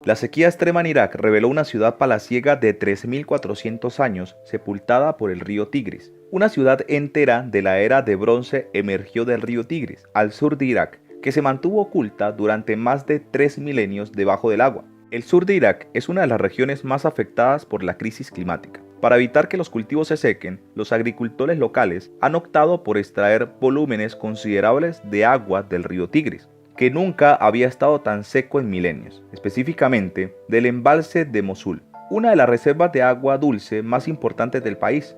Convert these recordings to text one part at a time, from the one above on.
La sequía extrema en Irak reveló una ciudad palaciega de 3.400 años sepultada por el río Tigris. Una ciudad entera de la era de bronce emergió del río Tigris, al sur de Irak, que se mantuvo oculta durante más de 3 milenios debajo del agua. El sur de Irak es una de las regiones más afectadas por la crisis climática. Para evitar que los cultivos se sequen, los agricultores locales han optado por extraer volúmenes considerables de agua del río Tigris, que nunca había estado tan seco en milenios, específicamente del embalse de Mosul, una de las reservas de agua dulce más importantes del país.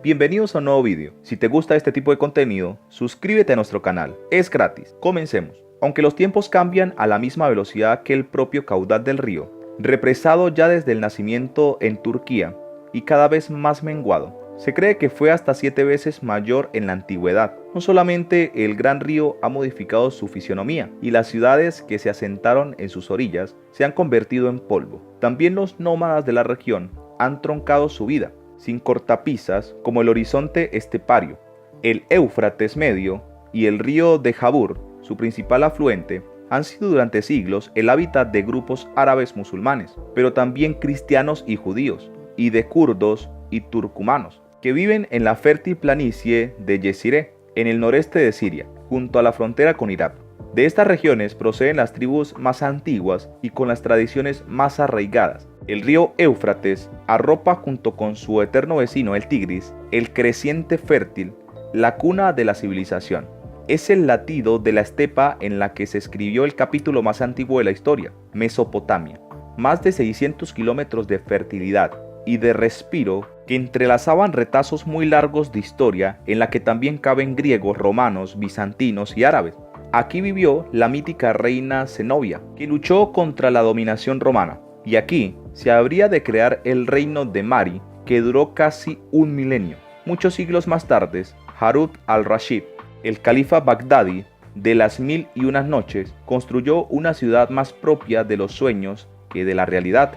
Bienvenidos a un nuevo vídeo. Si te gusta este tipo de contenido, suscríbete a nuestro canal. Es gratis. Comencemos. Aunque los tiempos cambian a la misma velocidad que el propio caudal del río, represado ya desde el nacimiento en Turquía y cada vez más menguado, se cree que fue hasta 7 veces mayor en la antigüedad. No solamente el gran río ha modificado su fisionomía y las ciudades que se asentaron en sus orillas se han convertido en polvo, también los nómadas de la región han troncado su vida, sin cortapisas como el horizonte estepario. El Éufrates medio y el río de Jabur, su principal afluente, han sido durante siglos el hábitat de grupos árabes musulmanes, pero también cristianos y judíos, y de kurdos y turcumanos, que viven en la fértil planicie de Yeziré, en el noreste de Siria, junto a la frontera con Irak. De estas regiones proceden las tribus más antiguas y con las tradiciones más arraigadas. El río Éufrates arropa junto con su eterno vecino el Tigris, el creciente fértil, la cuna de la civilización. Es el latido de la estepa en la que se escribió el capítulo más antiguo de la historia, Mesopotamia. Más de 600 kilómetros de fertilidad y de respiro que entrelazaban retazos muy largos de historia en la que también caben griegos, romanos, bizantinos y árabes. Aquí vivió la mítica reina Zenobia, que luchó contra la dominación romana, y aquí se habría de crear el reino de Mari, que duró casi un milenio. Muchos siglos más tarde, Harun al-Rashid, el califa bagdadi de las 1001 noches, construyó una ciudad más propia de los sueños que de la realidad,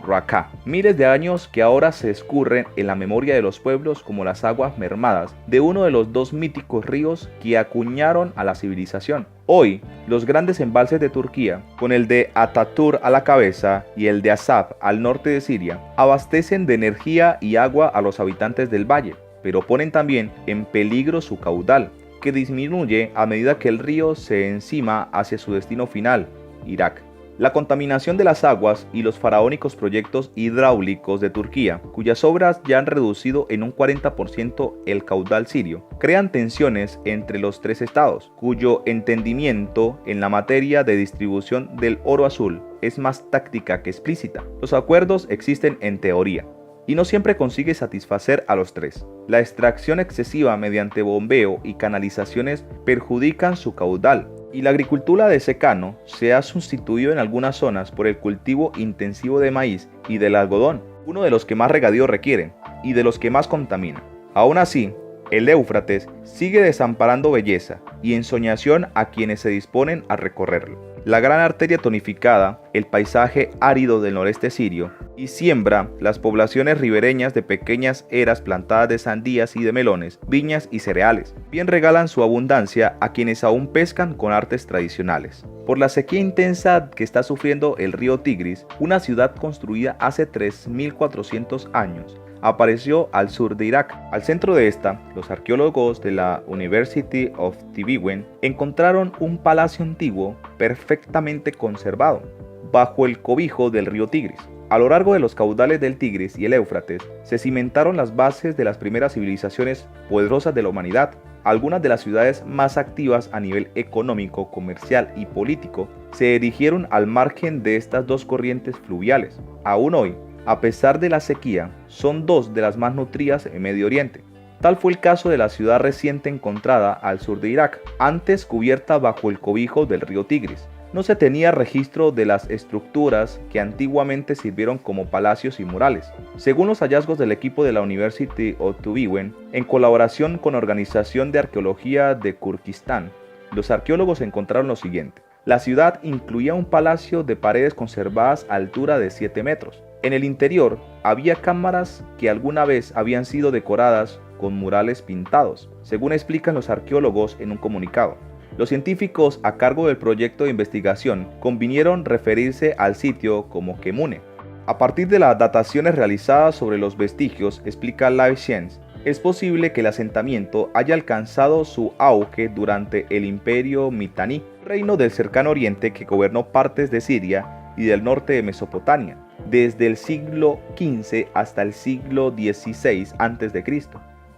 Raqqa. Miles de años que ahora se escurren en la memoria de los pueblos como las aguas mermadas de uno de los dos míticos ríos que acuñaron a la civilización. Hoy, los grandes embalses de Turquía, con el de Ataturk a la cabeza y el de Asab al norte de Siria, abastecen de energía y agua a los habitantes del valle, pero ponen también en peligro su caudal, que disminuye a medida que el río se encima hacia su destino final, Irak. La contaminación de las aguas y los faraónicos proyectos hidráulicos de Turquía, cuyas obras ya han reducido en un 40% el caudal sirio, crean tensiones entre los tres estados, cuyo entendimiento en la materia de distribución del oro azul es más táctica que explícita. Los acuerdos existen en teoría, y no siempre consigue satisfacer a los tres. La extracción excesiva mediante bombeo y canalizaciones perjudican su caudal, y la agricultura de secano se ha sustituido en algunas zonas por el cultivo intensivo de maíz y del algodón, uno de los que más regadío requieren y de los que más contamina. Aún así, el Éufrates sigue desamparando belleza y ensoñación a quienes se disponen a recorrerlo. La gran arteria tonificada, el paisaje árido del noreste sirio, y siembra las poblaciones ribereñas de pequeñas eras plantadas de sandías y de melones, viñas y cereales. Bien regalan su abundancia a quienes aún pescan con artes tradicionales. Por la sequía intensa que está sufriendo el río Tigris, una ciudad construida hace 3.400 años, apareció al sur de Irak. Al centro de esta, los arqueólogos de la University of Tübingen encontraron un palacio antiguo perfectamente conservado, bajo el cobijo del río Tigris. A lo largo de los caudales del Tigris y el Éufrates se cimentaron las bases de las primeras civilizaciones poderosas de la humanidad. Algunas de las ciudades más activas a nivel económico, comercial y político se erigieron al margen de estas dos corrientes fluviales. Aún hoy, a pesar de la sequía, son dos de las más nutridas en Medio Oriente. Tal fue el caso de la ciudad reciente encontrada al sur de Irak, antes cubierta bajo el cobijo del río Tigris. No se tenía registro de las estructuras que antiguamente sirvieron como palacios y murales. Según los hallazgos del equipo de la University of Tübingen, en colaboración con la Organización de Arqueología de Kirguistán, los arqueólogos encontraron lo siguiente. La ciudad incluía un palacio de paredes conservadas a altura de 7 metros. En el interior había cámaras que alguna vez habían sido decoradas con murales pintados, según explican los arqueólogos en un comunicado. Los científicos a cargo del proyecto de investigación convinieron referirse al sitio como Kemune. A partir de las dataciones realizadas sobre los vestigios, explica Life Science, es posible que el asentamiento haya alcanzado su auge durante el Imperio Mitanni, reino del cercano oriente que gobernó partes de Siria y del norte de Mesopotamia, desde el siglo XV hasta el siglo XVI a.C.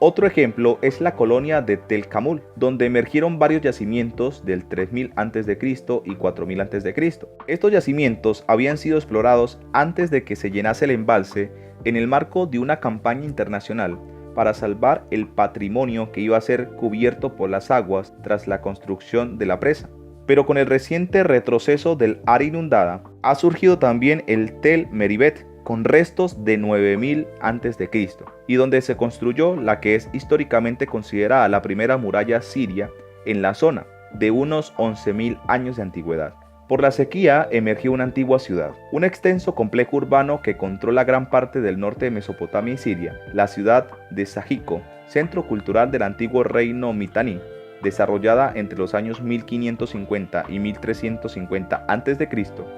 Otro ejemplo es la colonia de Tel Kamul, donde emergieron varios yacimientos del 3000 a.C. y 4000 a.C. Estos yacimientos habían sido explorados antes de que se llenase el embalse en el marco de una campaña internacional para salvar el patrimonio que iba a ser cubierto por las aguas tras la construcción de la presa. Pero con el reciente retroceso del área inundada, ha surgido también el Tel Meribet, con restos de 9000 a.C., y donde se construyó la que es históricamente considerada la primera muralla siria en la zona, de unos 11.000 años de antigüedad. Por la sequía emergió una antigua ciudad, un extenso complejo urbano que controla gran parte del norte de Mesopotamia y Siria, la ciudad de Sajico, centro cultural del antiguo reino Mitanni, desarrollada entre los años 1550 y 1350 a.C.,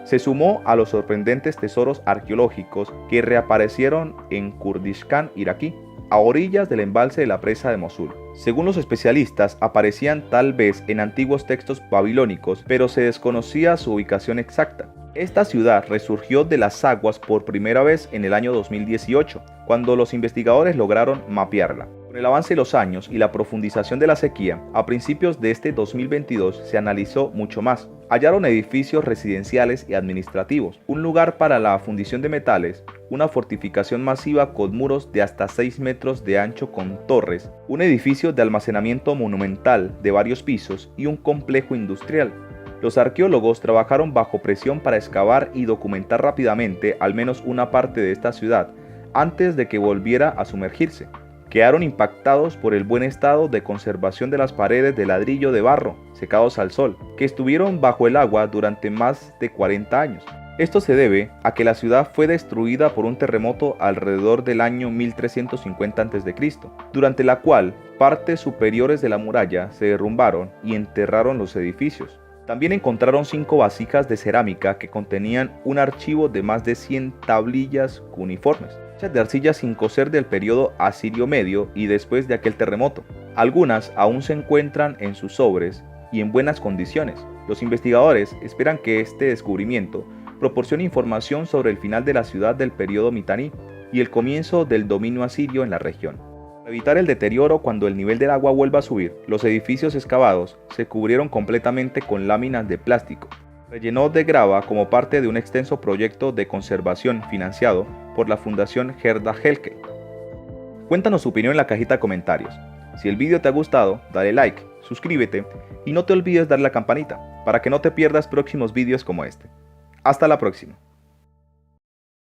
se sumó a los sorprendentes tesoros arqueológicos que reaparecieron en Kurdistán iraquí, a orillas del embalse de la presa de Mosul. Según los especialistas, aparecían tal vez en antiguos textos babilónicos, pero se desconocía su ubicación exacta. Esta ciudad resurgió de las aguas por primera vez en el año 2018, cuando los investigadores lograron mapearla. Con el avance de los años y la profundización de la sequía, a principios de este 2022 se analizó mucho más. Hallaron edificios residenciales y administrativos, un lugar para la fundición de metales, una fortificación masiva con muros de hasta 6 metros de ancho con torres, un edificio de almacenamiento monumental de varios pisos y un complejo industrial. Los arqueólogos trabajaron bajo presión para excavar y documentar rápidamente al menos una parte de esta ciudad antes de que volviera a sumergirse. Quedaron impactados por el buen estado de conservación de las paredes de ladrillo de barro, secados al sol, que estuvieron bajo el agua durante más de 40 años. Esto se debe a que la ciudad fue destruida por un terremoto alrededor del año 1350 a.C., durante la cual partes superiores de la muralla se derrumbaron y enterraron los edificios. También encontraron 5 vasijas de cerámica que contenían un archivo de más de 100 tablillas cuneiformes, hechas de arcilla sin cocer del periodo asirio medio y después de aquel terremoto. Algunas aún se encuentran en sus sobres y en buenas condiciones. Los investigadores esperan que este descubrimiento proporcione información sobre el final de la ciudad del periodo Mitanni y el comienzo del dominio asirio en la región. Para evitar el deterioro cuando el nivel del agua vuelva a subir, los edificios excavados se cubrieron completamente con láminas de plástico, relleno de grava como parte de un extenso proyecto de conservación financiado por la Fundación Gerda Helke. Cuéntanos tu opinión en la cajita de comentarios. Si el vídeo te ha gustado, dale like, suscríbete y no te olvides darle a la campanita para que no te pierdas próximos vídeos como este. Hasta la próxima.